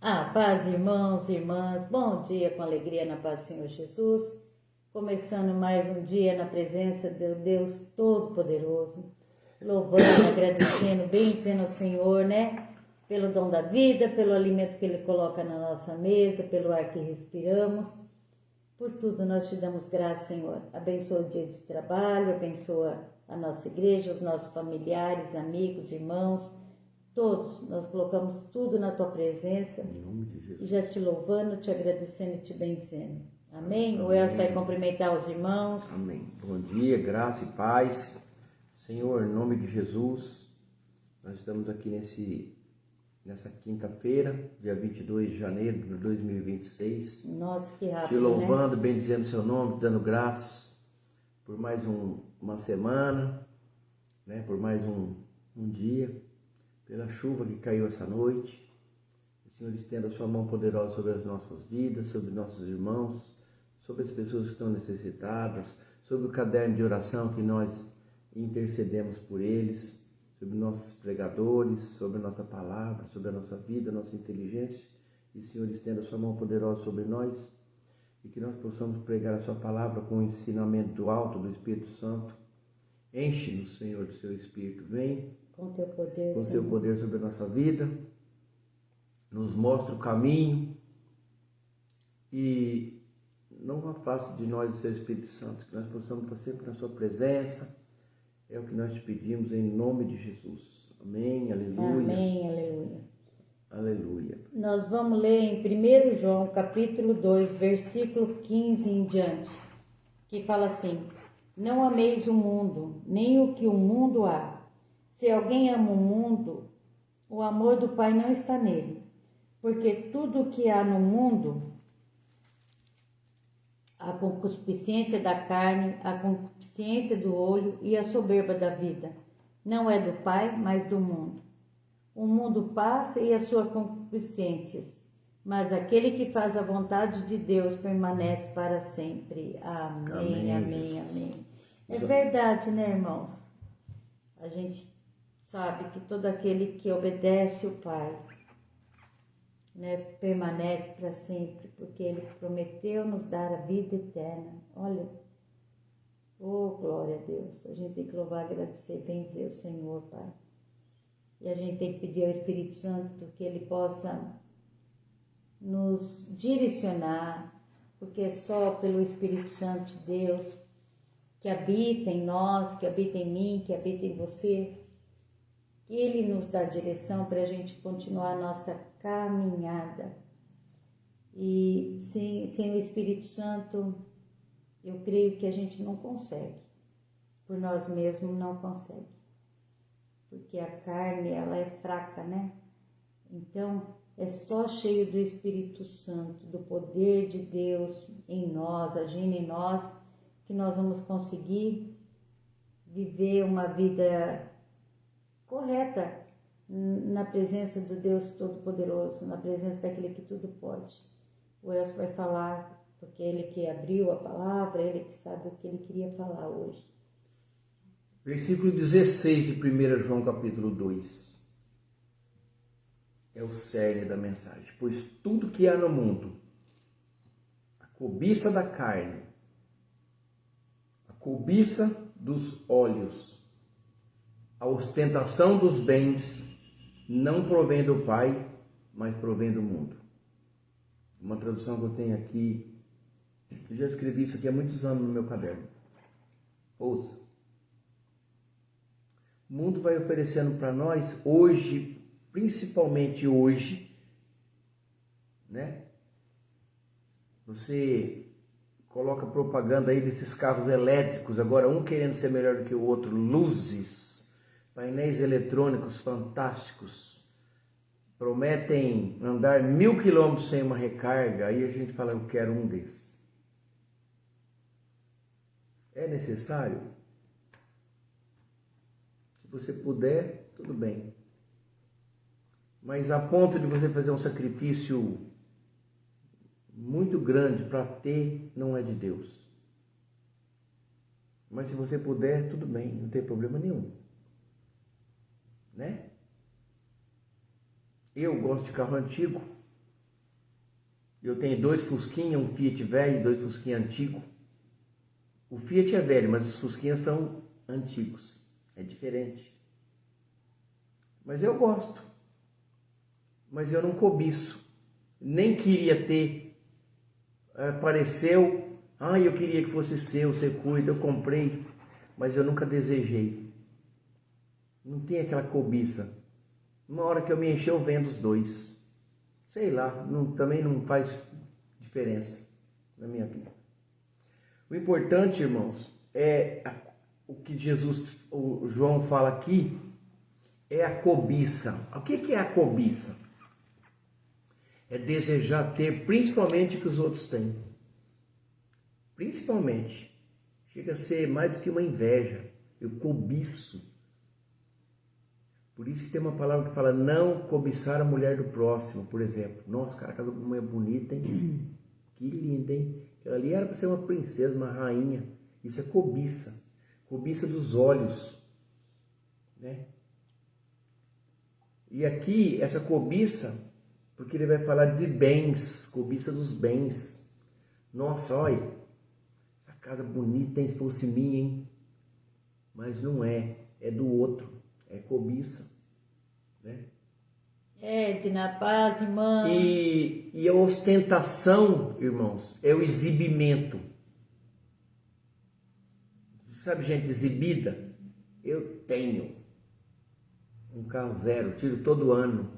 Paz, irmãos e irmãs, bom dia com alegria na paz do Senhor Jesus, começando mais um dia na presença de Deus Todo-Poderoso, louvando, agradecendo, bendizendo ao Senhor, né, pelo dom da vida, pelo alimento que Ele coloca na nossa mesa, pelo ar que respiramos, por tudo nós te damos graça, Senhor. Abençoa o dia de trabalho, abençoa a nossa igreja, os nossos familiares, amigos, irmãos, todos, nós colocamos tudo na Tua presença, Em nome de Jesus. e já te louvando, te agradecendo e te bendizendo. Amém? Amém. O Elcio vai cumprimentar os irmãos. Amém. Bom dia, graça e paz. Senhor, em nome de Jesus, nós estamos aqui nessa quinta-feira, dia 22 de janeiro de 2026. Nossa, que rápido, Te louvando, né? bendizendo seu nome, dando graças por mais uma semana, né? Por mais um dia, pela chuva que caiu essa noite. O Senhor estenda a sua mão poderosa sobre as nossas vidas, sobre nossos irmãos, sobre as pessoas que estão necessitadas, sobre o caderno de oração que nós intercedemos por eles, sobre nossos pregadores, sobre a nossa palavra, sobre a nossa vida, a nossa inteligência. E o Senhor estenda a sua mão poderosa sobre nós e que nós possamos pregar a sua palavra com o ensinamento do alto do Espírito Santo. Enche-nos, Senhor, do seu Espírito. Vem Com teu poder, com Senhor. seu poder sobre a nossa vida, nos mostra o caminho e não afaste de nós o seu Espírito Santo, que nós possamos estar sempre na sua presença. É o que nós te pedimos em nome de Jesus. Amém, aleluia. Amém, aleluia. Aleluia. Nós vamos ler em 1 João, capítulo 2, versículo 15 em diante, que fala assim: Não ameis o mundo, nem o que o mundo há. Se alguém ama o mundo, o amor do Pai não está nele. Porque tudo o que há no mundo, a concupiscência da carne, a concupiscência do olho e a soberba da vida, não é do Pai, mas do mundo. O mundo passa e as suas concupiscências, mas aquele que faz a vontade de Deus permanece para sempre. Amém, Amém, amém, Jesus. amém. É verdade, né, irmãos? A gente sabe que todo aquele que obedece o Pai, né, permanece para sempre, porque Ele prometeu nos dar a vida eterna. Olha, oh, glória a Deus. A gente tem que louvar, agradecer, bendizer o Senhor, Pai. E a gente tem que pedir ao Espírito Santo que Ele possa nos direcionar, porque é só pelo Espírito Santo de Deus, que habita em nós, que habita em mim, que habita em você, que Ele nos dá direção para a gente continuar a nossa caminhada. E sem o Espírito Santo, eu creio que a gente não consegue, por nós mesmos não consegue, porque a carne, ela é fraca, né? Então, é só cheio do Espírito Santo, do poder de Deus em nós, agindo em nós, que nós vamos conseguir viver uma vida correta na presença do Deus Todo-Poderoso, na presença daquele que tudo pode. O Elcio vai falar, porque ele que abriu a palavra, ele que sabe o que ele queria falar hoje. Versículo 16 de 1 João capítulo 2. É o cerne da mensagem. Pois tudo que há no mundo, a cobiça da carne, a cobiça dos olhos, a ostentação dos bens, não provém do Pai, mas provém do mundo. Uma tradução que eu tenho aqui, eu já escrevi isso aqui há muitos anos no meu caderno. Ouça. O mundo vai oferecendo para nós, hoje, principalmente hoje, né? Você coloca propaganda aí desses carros elétricos, agora um querendo ser melhor do que o outro, luzes, painéis eletrônicos fantásticos, prometem andar 1000 quilômetros sem uma recarga, aí a gente fala, eu quero um desses. É necessário? Se você puder, tudo bem. Mas a ponto de você fazer um sacrifício muito grande para ter, não é de Deus. Mas se você puder, tudo bem, não tem problema nenhum. Né? Eu gosto de carro antigo, Eu tenho 2 Fusquinha, um Fiat velho e 2 Fusquinha antigo. O Fiat é velho, mas os Fusquinha são antigos. É diferente. Mas eu gosto. Mas eu não cobiço. Nem queria ter. Apareceu. Eu queria que fosse seu, você cuida. Eu comprei. Mas eu nunca desejei. Não tem aquela cobiça. Uma hora que eu me encher, eu vendo os 2. Sei lá, também não faz diferença na minha vida. O importante, irmãos, é o que o João fala aqui, é a cobiça. O que é a cobiça? É desejar ter principalmente o que os outros têm. Principalmente. Chega a ser mais do que uma inveja. Eu cobiço. Por isso que tem uma palavra que fala não cobiçar a mulher do próximo, por exemplo. Nossa, cara, aquela mulher bonita, hein? Que linda, hein? Aquela ali era para ser uma princesa, uma rainha. Isso é cobiça. Cobiça dos olhos. Né? E aqui, essa cobiça, porque ele vai falar de bens, cobiça dos bens. Nossa, olha, essa casa bonita, hein? Se fosse minha, hein? Mas não é, é do outro. É cobiça, né? Na paz, irmã. E a ostentação, irmãos, é o exibimento. Sabe, gente exibida? Eu tenho um carro 0, tiro todo ano.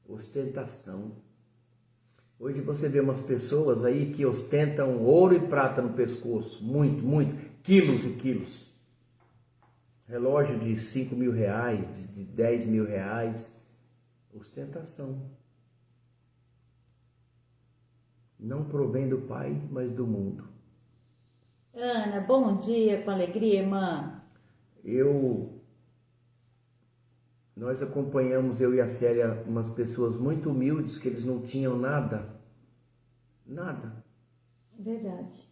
Ostentação. Hoje você vê umas pessoas aí que ostentam ouro e prata no pescoço. Muito, muito. Quilos e quilos. Relógio de 5 mil reais, de 10 mil reais. Ostentação. Não provém do Pai, mas do mundo. Ana, bom dia, com alegria, irmã. Nós acompanhamos, eu e a Célia, umas pessoas muito humildes, que eles não tinham nada. Nada. Verdade.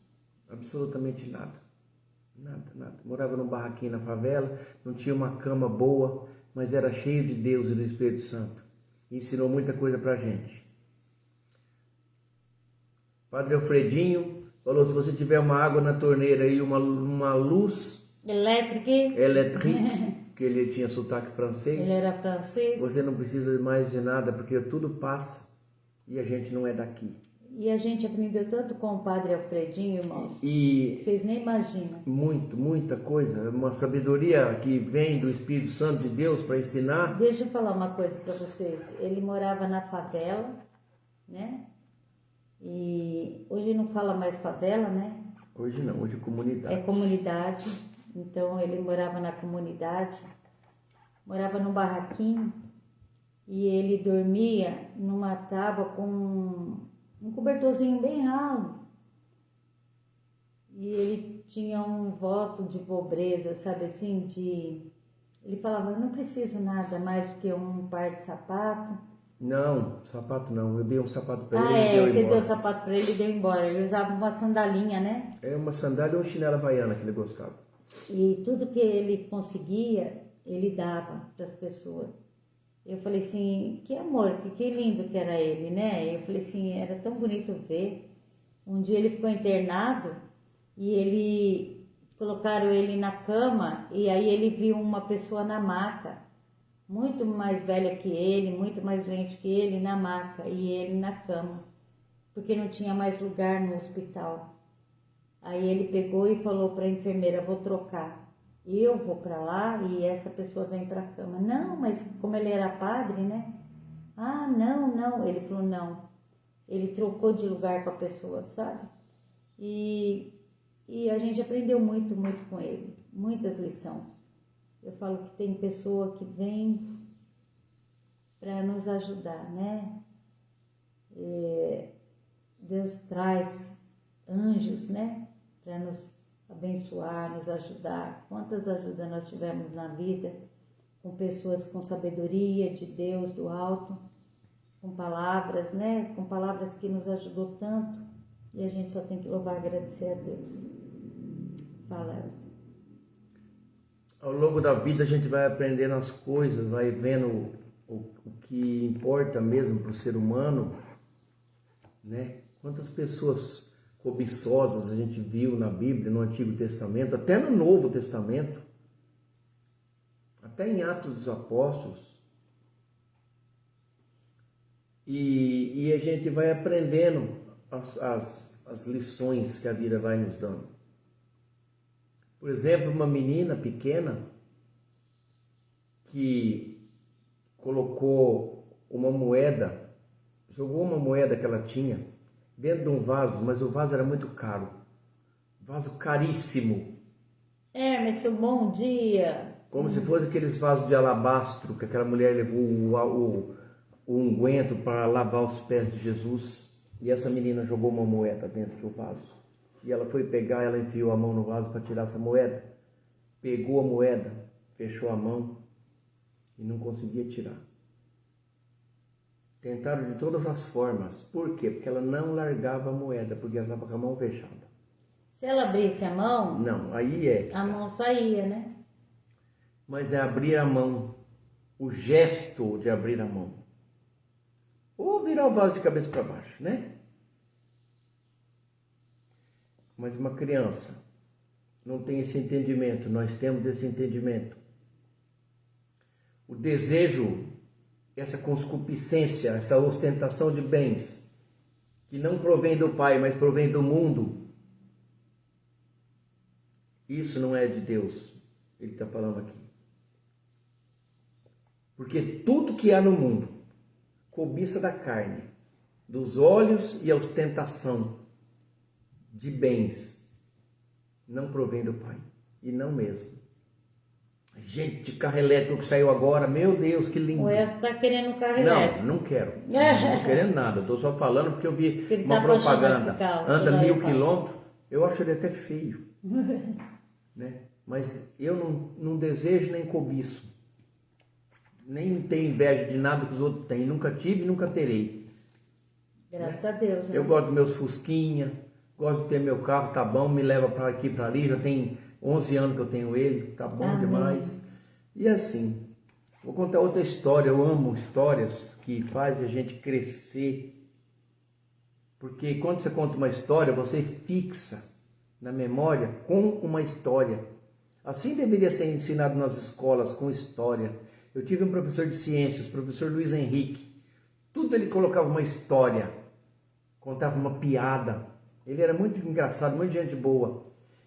Absolutamente nada. Nada. Morava num barraquinho na favela, não tinha uma cama boa, mas era cheio de Deus e do Espírito Santo. E ensinou muita coisa pra gente. Padre Alfredinho falou, se você tiver uma água na torneira e uma luz elétrica, porque ele tinha sotaque francês. Ele era francês. Você não precisa mais de nada, porque tudo passa e a gente não é daqui. E a gente aprendeu tanto com o Padre Alfredinho, irmãos, que vocês nem imaginam. Muita coisa, uma sabedoria que vem do Espírito Santo de Deus para ensinar. Deixa eu falar uma coisa para vocês. Ele morava na favela, né? E hoje não fala mais favela, né? Hoje não, hoje é comunidade. É comunidade. Então ele morava na comunidade, morava num barraquinho e ele dormia numa tábua com um cobertorzinho bem ralo. E ele tinha um voto de pobreza, sabe assim, ele falava, eu não preciso nada mais do que um par de sapato. Não, sapato não, eu dei um sapato para ele. Você deu o sapato para ele e deu embora. Ele usava uma sandalinha, né? É uma sandália ou uma chinela havaiana que ele gostava. E tudo que ele conseguia, ele dava para as pessoas. Eu falei assim, que amor, que lindo que era ele, né? Eu falei assim, era tão bonito ver. Um dia ele ficou internado e colocaram ele na cama e aí ele viu uma pessoa na maca, muito mais velha que ele, muito mais doente que ele, na maca e ele na cama, porque não tinha mais lugar no hospital. Aí ele pegou e falou para a enfermeira, vou trocar. Eu vou para lá e essa pessoa vem para a cama. Não, mas como ele era padre, né? Ah, não. Ele falou, não. Ele trocou de lugar com a pessoa, sabe? E a gente aprendeu muito com ele. Muitas lições. Eu falo que tem pessoa que vem para nos ajudar, né? Deus traz anjos, né? Para nos abençoar, nos ajudar. Quantas ajudas nós tivemos na vida com pessoas com sabedoria de Deus, do alto, com palavras, né? Com palavras que nos ajudou tanto e a gente só tem que louvar e agradecer a Deus. Fala, Elcio. Ao longo da vida a gente vai aprendendo as coisas, vai vendo o que importa mesmo para o ser humano né? Quantas pessoas cobiçosas a gente viu na Bíblia, no Antigo Testamento, até no Novo Testamento, até em Atos dos Apóstolos. E a gente vai aprendendo as lições que a vida vai nos dando. Por exemplo, uma menina pequena que colocou uma moeda, jogou uma moeda que ela tinha dentro de um vaso, mas o vaso era muito caro, vaso caríssimo. Mas um bom dia. Como se fosse aqueles vasos de alabastro que aquela mulher levou o unguento para lavar os pés de Jesus. E essa menina jogou uma moeda dentro do vaso. E ela foi pegar, ela enfiou a mão no vaso para tirar essa moeda. Pegou a moeda, fechou a mão e não conseguia tirar. Tentaram de todas as formas. Por quê? Porque ela não largava a moeda, porque ela estava com a mão fechada. Se ela abrisse a mão, Não, aí é. a mão saía, né? Mas é abrir a mão. O gesto de abrir a mão. Ou virar o vaso de cabeça para baixo, né? Mas uma criança não tem esse entendimento. Nós temos esse entendimento. O desejo, essa concupiscência, essa ostentação de bens, que não provém do Pai, mas provém do mundo, isso não é de Deus. Ele está falando aqui. Porque tudo que há no mundo, cobiça da carne, dos olhos e a ostentação de bens, não provém do Pai, e não mesmo. Gente, carro elétrico que saiu agora, meu Deus, que lindo. O Elcio está querendo um carro elétrico. Não quero. Não tô querendo nada. Estou só falando porque eu vi Ele uma tá propaganda. carro, Anda 1000 quilômetros. Eu acho ele até feio. Né? Mas eu não desejo nem cobiço. Nem tenho inveja de nada que os outros têm. Nunca tive e nunca terei. Graças a Deus, né? Eu gosto dos meus fusquinha. Gosto de ter meu carro, tá bom. Me leva para aqui, para ali. Já tem 11 anos que eu tenho ele. Tá bom Amém. demais. E assim... Vou contar outra história. Eu amo histórias que fazem a gente crescer. Porque quando você conta uma história, você fixa na memória com uma história. Assim deveria ser ensinado nas escolas, com história. Eu tive um professor de ciências, professor Luiz Henrique. Tudo ele colocava uma história, contava uma piada. Ele era muito engraçado, muito gente boa.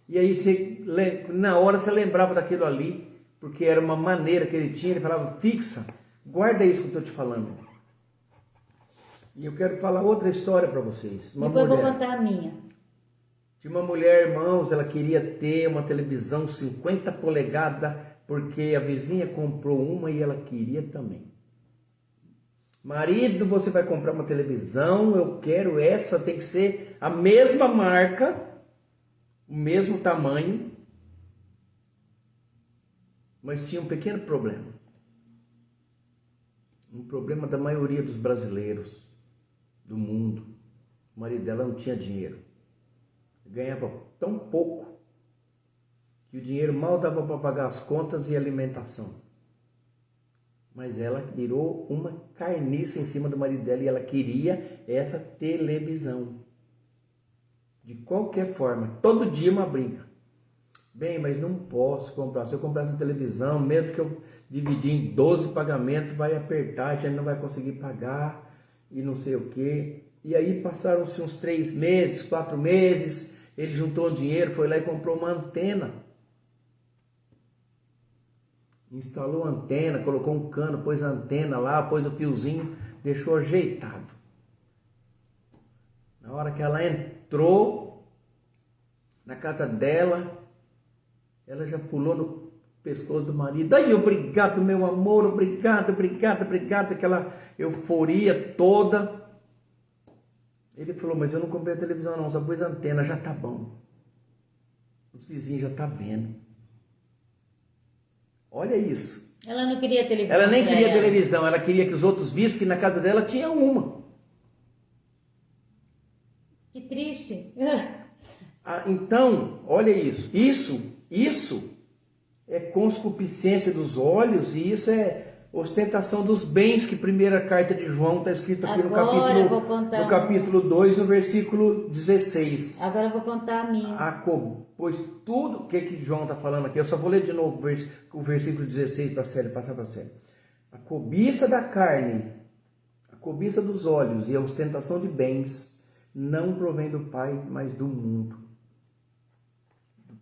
E aí, na hora, você lembrava daquilo ali. Porque era uma maneira que ele tinha, ele falava, fixa, guarda isso que eu estou te falando. E eu quero falar outra história para vocês. Depois eu vou contar a minha. Tinha uma mulher, irmãos, ela queria ter uma televisão 50 polegadas, porque a vizinha comprou uma e ela queria também. Marido, você vai comprar uma televisão, eu quero essa, tem que ser a mesma marca, o mesmo tamanho. Mas tinha um pequeno problema. Um problema da maioria dos brasileiros do mundo. O marido dela não tinha dinheiro. Ganhava tão pouco que o dinheiro mal dava para pagar as contas e a alimentação. Mas ela virou uma carniça em cima do marido dela e ela queria essa televisão. De qualquer forma, todo dia uma briga. Bem, mas não posso comprar. Se eu comprar essa televisão, mesmo que eu dividir em 12 pagamentos, vai apertar, a gente não vai conseguir pagar e não sei o quê. E aí passaram-se uns 3 meses, 4 meses, ele juntou dinheiro, foi lá e comprou uma antena. Instalou a antena, colocou um cano, pôs a antena lá, pôs o fiozinho, deixou ajeitado. Na hora que ela entrou na casa dela, ela já pulou no pescoço do marido. Ai, obrigado, meu amor, obrigado, aquela euforia toda. Ele falou, mas eu não comprei a televisão não, só pus a antena, já tá bom. Os vizinhos já tá vendo. Olha isso. Ela não queria televisão. Ela nem queria televisão, ela queria que os outros vissem que na casa dela tinha uma. Que triste. Então, olha isso. Isso é concupiscência dos olhos e isso é ostentação dos bens, que primeira carta de João está escrito aqui Agora eu vou contar no capítulo 2, no versículo 16. Agora eu vou contar a minha. Pois tudo, o que João está falando aqui, eu só vou ler de novo o versículo 16 para a série, passar para a série. A cobiça da carne, a cobiça dos olhos e a ostentação de bens não provém do Pai, mas do mundo.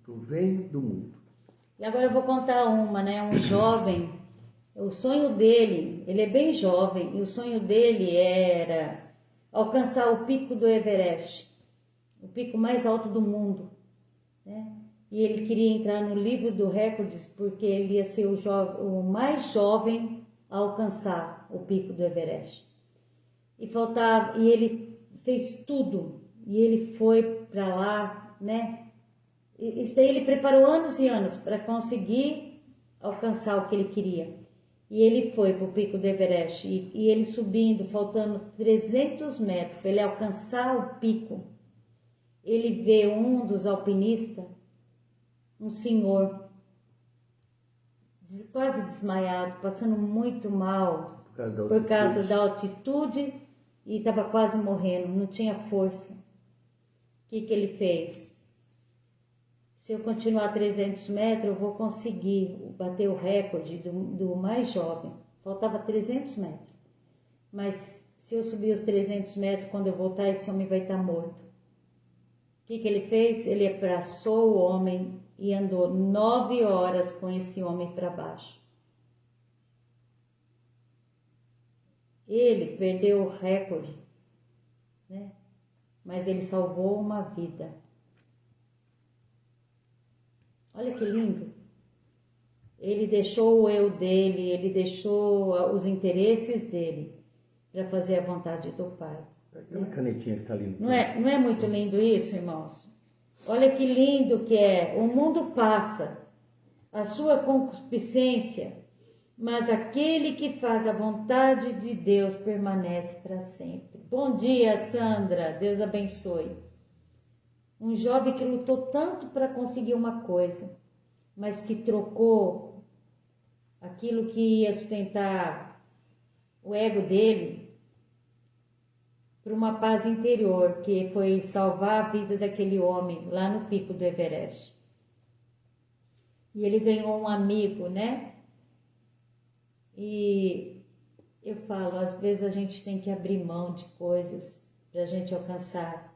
Provém do mundo. E agora eu vou contar uma, né? Um jovem, o sonho dele, ele é bem jovem, e o sonho dele era alcançar o pico do Everest, o pico mais alto do mundo, né? E ele queria entrar no livro dos recordes porque ele ia ser o mais jovem a alcançar o pico do Everest. E ele fez tudo, e ele foi para lá, né? Isso daí ele preparou anos e anos para conseguir alcançar o que ele queria. E ele foi para o pico do Everest. E ele subindo, faltando 300 metros para ele alcançar o pico. Ele vê um dos alpinistas, um senhor, quase desmaiado, passando muito mal por causa da altitude e estava quase morrendo, não tinha força. O que ele fez? Se eu continuar 300 metros, eu vou conseguir bater o recorde do mais jovem. Faltava 300 metros. Mas se eu subir os 300 metros, quando eu voltar, esse homem vai estar morto. O que ele fez? Ele abraçou o homem e andou 9 horas com esse homem para baixo. Ele perdeu o recorde, né? Mas ele salvou uma vida. Olha que lindo. Ele deixou o eu dele, ele deixou os interesses dele para fazer a vontade do Pai. Aquela canetinha que está ali. Não é muito lindo isso, irmãos? Olha que lindo que é. O mundo passa, a sua concupiscência, mas aquele que faz a vontade de Deus permanece para sempre. Bom dia, Sandra. Deus abençoe. Um jovem que lutou tanto para conseguir uma coisa, mas que trocou aquilo que ia sustentar o ego dele por uma paz interior, que foi salvar a vida daquele homem lá no pico do Everest. E ele ganhou um amigo, né? E eu falo, às vezes a gente tem que abrir mão de coisas para a gente alcançar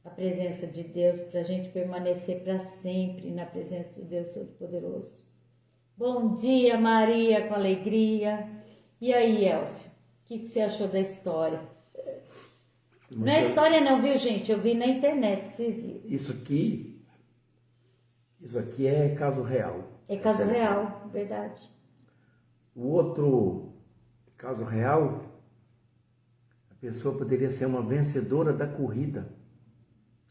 a presença de Deus, para a gente permanecer para sempre na presença do Deus Todo-Poderoso. Bom dia, Maria, com alegria. E aí, Elcio, o que você achou da história? Não é história não, viu, gente? Eu vi na internet, vocês viram. Isso aqui é caso real. É caso real, verdade. O outro caso real, a pessoa poderia ser uma vencedora da corrida.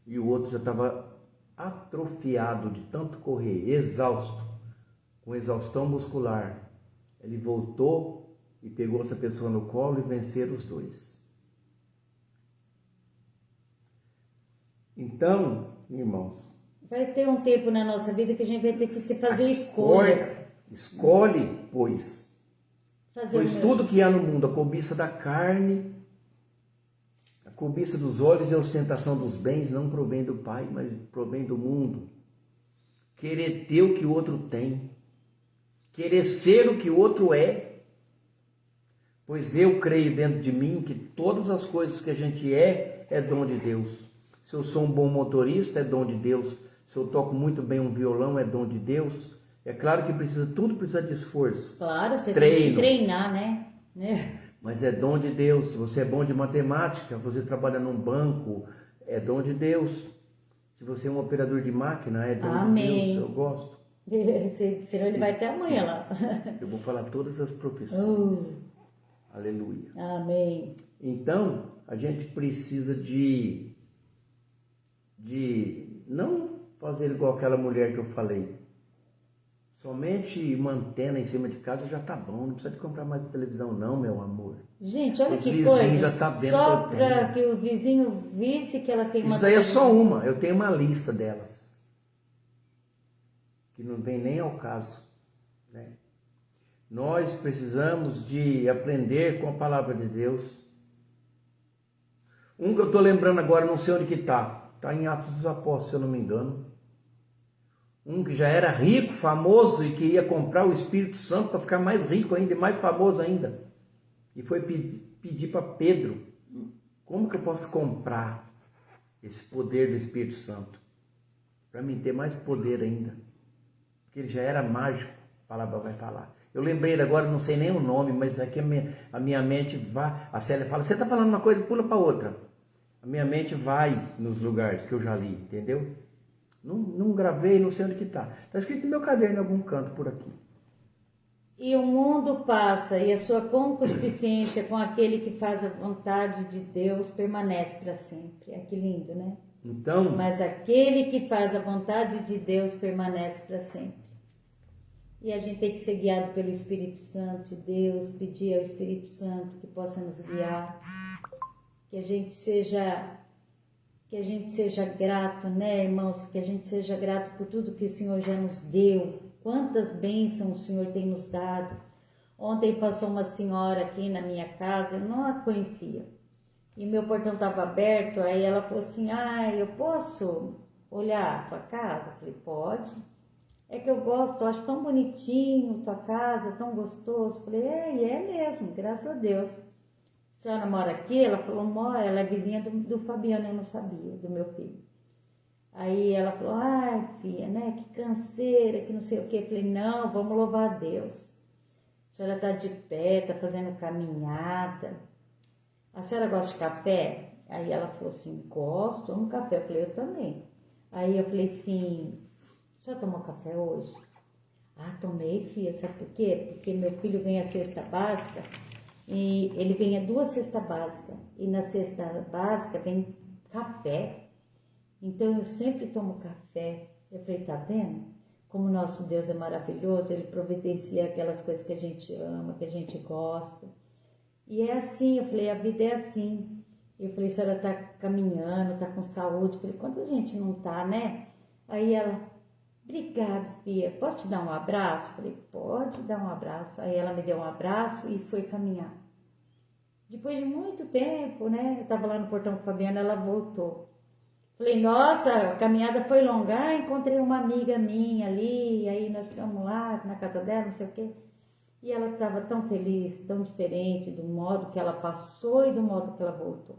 E o outro já estava atrofiado de tanto correr, exausto, com exaustão muscular. Ele voltou e pegou essa pessoa no colo e venceram os dois. Então, irmãos, vai ter um tempo na nossa vida que a gente vai ter que fazer escolhas. Escolhe, pois tudo que há no mundo, a cobiça da carne, a cobiça dos olhos e a ostentação dos bens não provém do Pai, mas provém do mundo. Querer ter o que o outro tem, querer ser o que o outro é. Pois eu creio dentro de mim que todas as coisas que a gente é dom de Deus. Se eu sou um bom motorista, é dom de Deus. Se eu toco muito bem um violão, é dom de Deus. É claro que tudo precisa de esforço. Claro, você tem que treinar, né? Mas é dom de Deus. Se você é bom de matemática, você trabalha num banco, é dom de Deus. Se você é um operador de máquina, é dom de Deus. Eu gosto. Senão ele vai até amanhã lá. Eu vou falar todas as profissões. Aleluia. Amém. Então, a gente precisa de não fazer igual aquela mulher que eu falei. Somente mantendo em cima de casa já tá bom. Não precisa de comprar mais televisão não, meu amor. Gente, olha que coisa. Já tá só para que o vizinho visse que ela tem uma... Isso daí é só uma. Eu tenho uma lista delas. Que não vem nem ao caso. Né? Nós precisamos de aprender com a palavra de Deus. Um que eu estou lembrando agora, não sei onde que está. Está em Atos dos Apóstolos, se eu não me engano. Um que já era rico, famoso e que ia comprar o Espírito Santo para ficar mais rico ainda e mais famoso ainda. E foi pedir para Pedro: como que eu posso comprar esse poder do Espírito Santo? Para mim ter mais poder ainda. Porque ele já era mágico, a palavra vai falar. Eu lembrei agora, não sei nem o nome, mas aqui a minha mente vai. A Célia fala: você está falando uma coisa, pula para outra. A minha mente vai nos lugares que eu já li, entendeu? Não gravei, não sei onde que está. Está escrito no meu caderno em algum canto por aqui. E o mundo passa, e a sua concupiscência com aquele que faz a vontade de Deus permanece para sempre. É que lindo, né? Então, mas aquele que faz a vontade de Deus permanece para sempre. E a gente tem que ser guiado pelo Espírito Santo de Deus, pedir ao Espírito Santo que possa nos guiar, que a gente seja grato, né, irmãos? Que a gente seja grato por tudo que o Senhor já nos deu. Quantas bênçãos o Senhor tem nos dado. Ontem passou uma senhora aqui na minha casa, eu não a conhecia. E meu portão estava aberto, aí ela falou assim: eu posso olhar a tua casa? Eu falei: pode. É que eu gosto, eu acho tão bonitinho tua casa, tão gostoso. Eu falei: e é mesmo, graças a Deus. A senhora mora aqui? Ela falou: mora, ela é vizinha do Fabiano, eu não sabia, do meu filho. Aí ela falou: ai, filha, né, que canseira, que não sei o quê. Eu falei: não, vamos louvar a Deus. A senhora está de pé, está fazendo caminhada. A senhora gosta de café? Aí ela falou assim: gosto, amo café. Eu falei: eu também. Aí eu falei assim: a senhora tomou café hoje? Tomei, filha, sabe por quê? Porque meu filho ganha a cesta básica e ele ganha 2 cestas básicas. E na cesta básica vem café. Então eu sempre tomo café. Eu falei: tá vendo? Como nosso Deus é maravilhoso, Ele providencia aquelas coisas que a gente ama, que a gente gosta. E é assim, eu falei: a vida é assim. Eu falei: a senhora tá caminhando, tá com saúde. Eu falei: quanta gente não tá, né? Aí ela: obrigada, filha, posso te dar um abraço? Eu falei: pode dar um abraço. Aí ela me deu um abraço e foi caminhar. Depois de muito tempo, né? Eu tava lá no portão com a Fabiana, ela voltou. Falei: nossa, a caminhada foi longa. Encontrei uma amiga minha ali, aí nós ficamos lá na casa dela, não sei o quê. E ela estava tão feliz, tão diferente do modo que ela passou e do modo que ela voltou.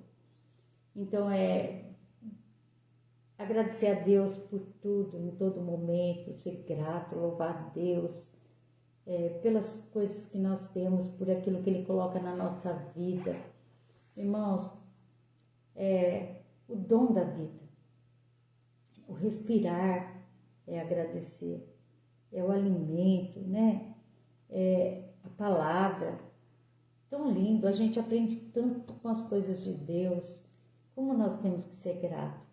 Então, agradecer a Deus por tudo, em todo momento, ser grato, louvar a Deus pelas coisas que nós temos, por aquilo que Ele coloca na nossa vida. Irmãos, o dom da vida, o respirar é agradecer, é o alimento, né? A palavra, tão lindo, a gente aprende tanto com as coisas de Deus, como nós temos que ser gratos,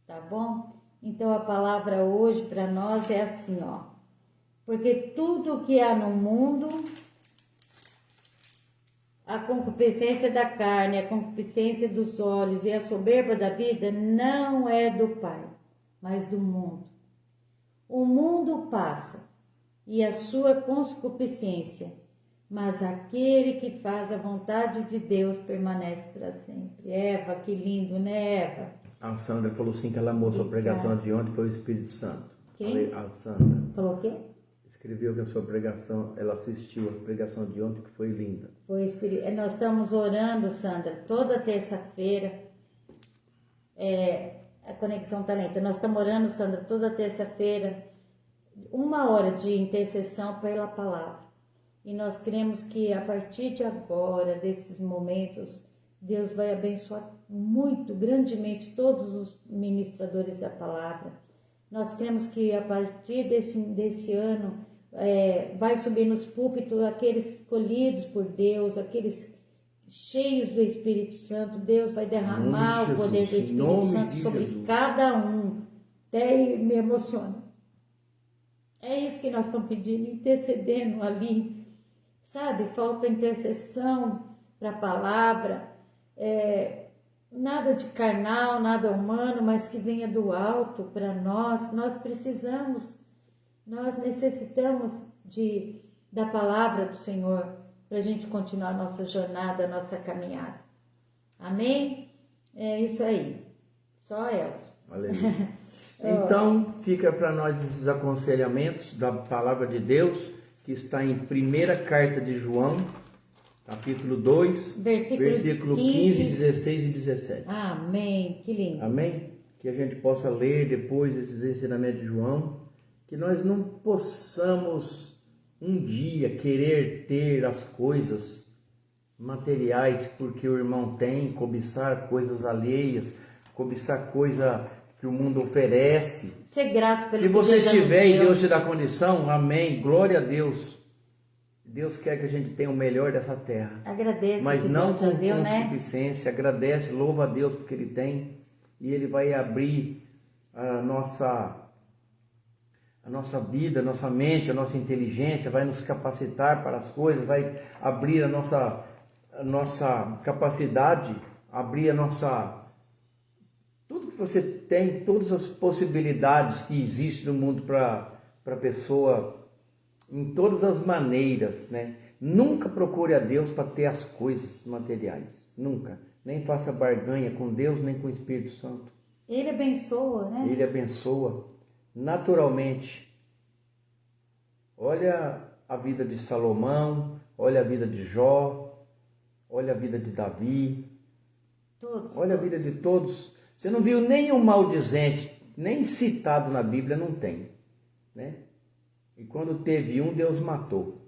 tá bom? Então a palavra hoje para nós é assim, porque tudo o que há no mundo, a concupiscência da carne, a concupiscência dos olhos e a soberba da vida não é do Pai, mas do mundo. O mundo passa e a sua concupiscência, mas aquele que faz a vontade de Deus permanece para sempre. Eva, que lindo, né, Eva? A Sandra falou assim que ela amou sua pregação de ontem, foi o Espírito Santo. Quem? A Sandra. Falou o quê? Escreveu que a sua pregação, ela assistiu a pregação de ontem, que foi linda. Nós estamos orando, Sandra, toda terça-feira, a Conexão Talento. Nós estamos orando, Sandra, toda terça-feira, 1 hora de intercessão pela palavra. E nós cremos que a partir de agora, desses momentos, Deus vai abençoar muito, grandemente, todos os ministradores da palavra. Nós cremos que a partir desse ano vai subir nos púlpitos aqueles escolhidos por Deus, aqueles cheios do Espírito Santo. Deus vai derramar o poder do Espírito Santo sobre cada um. Até me emociona. É isso que nós estamos pedindo, intercedendo ali. Sabe, falta intercessão para a palavra. Nada de carnal, nada humano, mas que venha do alto para nós. Nós precisamos, nós necessitamos de da palavra do Senhor, para a gente continuar a nossa jornada, a nossa caminhada. Amém? É isso aí. Só Elcio. Aleluia. Então, fica para nós esses aconselhamentos da palavra de Deus, que está em 1ª carta de João, capítulo 2, versículo 15, 16 e 17. Amém. Que lindo. Amém? Que a gente possa ler depois esses ensinamentos de João, que nós não possamos um dia querer ter as coisas materiais porque o irmão tem, cobiçar coisas alheias, cobiçar coisa que o mundo oferece. Ser grato pelo Se que você Deus já nos tiver e deu. Deus te dá condição, amém, glória a Deus. Deus quer que a gente tenha o melhor dessa terra. Agradeça Mas que não Deus já com deu, né? concupiscência, agradece, louva a Deus porque Ele tem, e Ele vai abrir a nossa vida, a nossa mente, a nossa inteligência, vai nos capacitar para as coisas, vai abrir a nossa capacidade, abrir tudo que você tem, todas as possibilidades que existem no mundo para a pessoa, em todas as maneiras, né? Nunca procure a Deus para ter as coisas materiais, nunca. Nem faça barganha com Deus, nem com o Espírito Santo. Ele abençoa, né? Ele abençoa naturalmente. Olha a vida de Salomão, olha a vida de Jó, olha a vida de Davi, olha a vida de todos. Você não viu nenhum maldizente, nem citado na Bíblia, não tem, né? E quando teve um, Deus matou.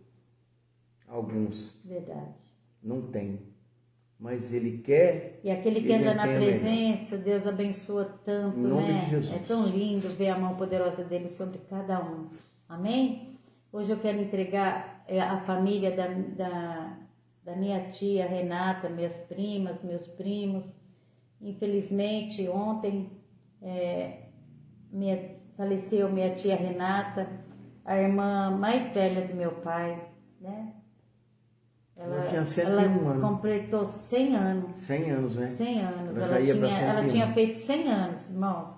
Alguns. Verdade. Não tem. Mas Ele quer. E aquele que anda na presença, Deus abençoa tanto, em nome né? de Jesus. É tão lindo ver a mão poderosa dele sobre cada um. Amém? Hoje eu quero entregar a família da minha tia Renata, minhas primas, meus primos. Infelizmente, ontem faleceu minha tia Renata, a irmã mais velha do meu pai, né? Ela tinha 101 anos. Completou 100 anos. 100 anos, né? 100 anos. Ela Ela tinha feito 100 anos, irmãos.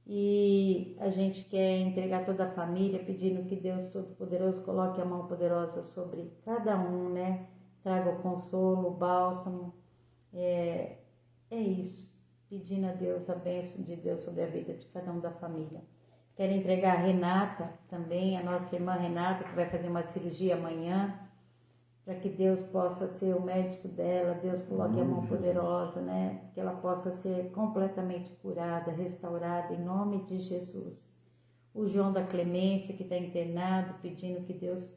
E a gente quer entregar toda a família, pedindo que Deus Todo-Poderoso coloque a mão poderosa sobre cada um, né? Traga o consolo, o bálsamo. É isso. Pedindo a Deus a bênção de Deus sobre a vida de cada um da família. Quero entregar a Renata também, a nossa irmã Renata, que vai fazer uma cirurgia amanhã, para que Deus possa ser o médico dela, Deus coloque a mão poderosa, né? Que ela possa ser completamente curada, restaurada, em nome de Jesus. O João da Clemência, que está internado, pedindo que Deus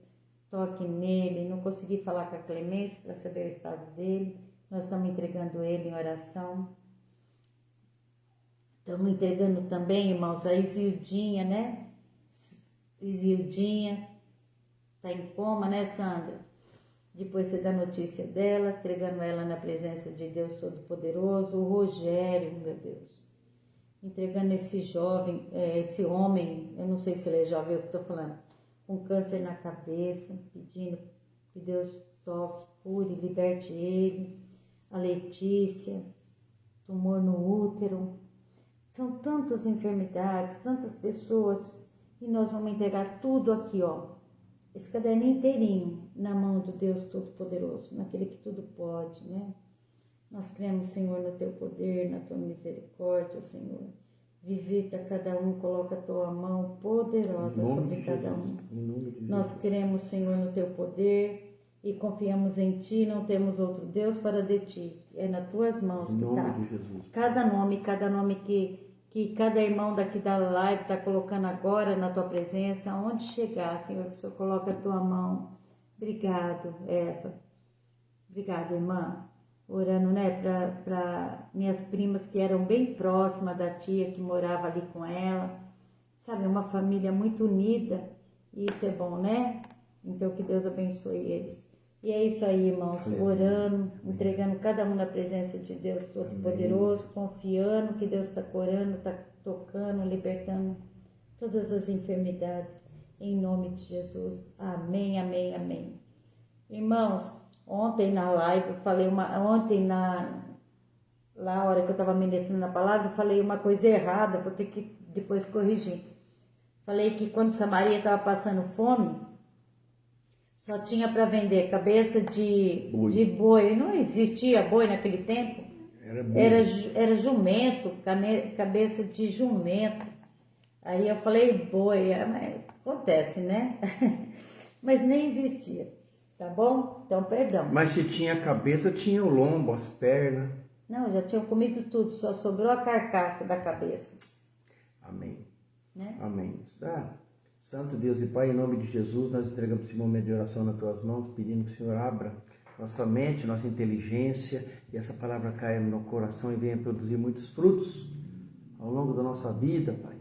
toque nele, não consegui falar com a Clemência para saber o estado dele, nós estamos entregando ele em oração. Estamos entregando também, irmãos, a Isildinha, né? Isildinha está em coma, né, Sandra? Depois você dá notícia dela, entregando ela na presença de Deus Todo-Poderoso. O Rogério, meu Deus, entregando esse jovem, esse homem, eu não sei se ele é jovem, eu estou falando, com câncer na cabeça, pedindo que Deus toque, cure, liberte ele. A Letícia, tumor no útero. São tantas enfermidades, tantas pessoas, e nós vamos entregar tudo aqui, ó. Esse caderninho inteirinho na mão do Deus Todo-Poderoso, naquele que tudo pode, né? Nós cremos, Senhor, no Teu poder, na Tua misericórdia, Senhor. Visita cada um, coloca a Tua mão poderosa sobre cada um. Nós cremos, Senhor, no Teu poder e confiamos em Ti, não temos outro Deus para de Ti. É nas Tuas mãos que está. Cada nome que cada irmão daqui da live está colocando agora na Tua presença, aonde chegar, Senhor, que o Senhor coloca a Tua mão. Obrigado, Eva. Obrigado, irmã. Orando, né, para minhas primas que eram bem próximas da tia, que morava ali com ela. Sabe, uma família muito unida. E isso é bom, né? Então, que Deus abençoe eles. E é isso aí, irmãos, orando, entregando cada um na presença de Deus Todo-Poderoso, confiando que Deus está curando, está tocando, libertando todas as enfermidades, em nome de Jesus. Amém, amém, amém. Irmãos, ontem na live, eu falei lá a hora que eu estava ministrando a palavra, eu falei uma coisa errada, vou ter que depois corrigir. Falei que quando Samaria estava passando fome, Só tinha para vender cabeça Boi. de boi. Não existia boi naquele tempo. Era boi. Era jumento, cabeça de jumento. Aí eu falei boi, mas acontece, né? Mas nem existia, tá bom? Então, perdão. Mas se tinha cabeça, tinha o lombo, as pernas. Não, já tinham comido tudo, só sobrou a carcaça da cabeça. Amém. Né? Amém. Santo Deus e Pai, em nome de Jesus, nós entregamos esse momento de oração nas tuas mãos, pedindo que o Senhor abra nossa mente, nossa inteligência, e essa palavra caia no nosso coração e venha produzir muitos frutos ao longo da nossa vida, Pai.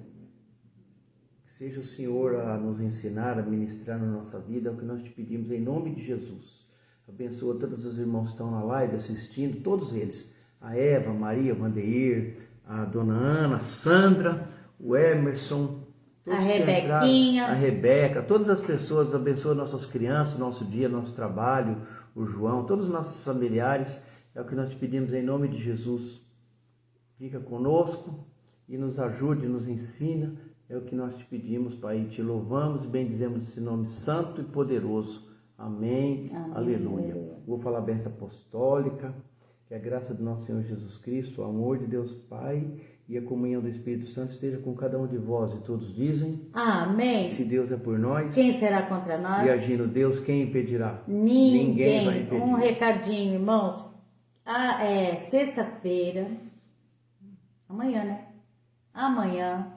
Que seja o Senhor a nos ensinar, a ministrar na nossa vida, é o que nós te pedimos em nome de Jesus. Abençoa todos os irmãos que estão na live assistindo, todos eles. A Eva, a Maria, a Vandeir, a Dona Ana, a Sandra, o Emerson, a Rebequinha, a Rebeca, todas as pessoas, abençoa nossas crianças, nosso dia, nosso trabalho, o João, todos os nossos familiares, é o que nós te pedimos em nome de Jesus. Fica conosco e nos ajude, nos ensina, é o que nós te pedimos, Pai, e te louvamos e bendizemos esse nome santo e poderoso. Amém. Amém. Aleluia. Vou falar a bênção apostólica, que a graça do nosso Senhor Jesus Cristo, o amor de Deus Pai e a comunhão do Espírito Santo esteja com cada um de vós. E todos dizem: amém. Se Deus é por nós, quem será contra nós? E agindo Deus, quem impedirá? Ninguém vai impedir. Um recadinho, irmãos. Sexta-feira, amanhã, né? Amanhã,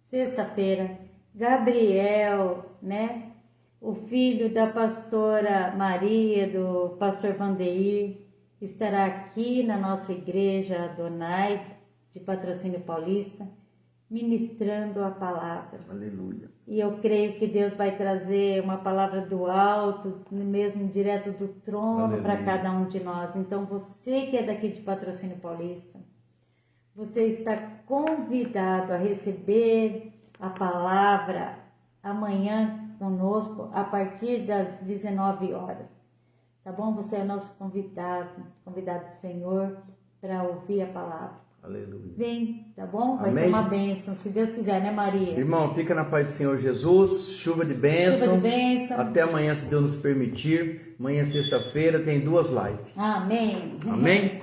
sexta-feira, Gabriel, né? O filho da pastora Maria, do pastor Vandeir, estará aqui na nossa igreja Adonai, de Patrocínio Paulista, ministrando a palavra. Aleluia. E eu creio que Deus vai trazer uma palavra do alto, mesmo direto do trono, para cada um de nós. Então, você que é daqui de Patrocínio Paulista, você está convidado a receber a palavra amanhã conosco, a partir das 19 horas. Tá bom? Você é o nosso convidado do Senhor, para ouvir a palavra. Aleluia. Vem, tá bom? Vai Amém. ser uma bênção, se Deus quiser, né, Maria? Irmão, fica na paz do Senhor Jesus, chuva de bênção. Chuva de bênção. Até amanhã, se Deus nos permitir. Amanhã, sexta-feira, tem 2 lives. Amém. Amém?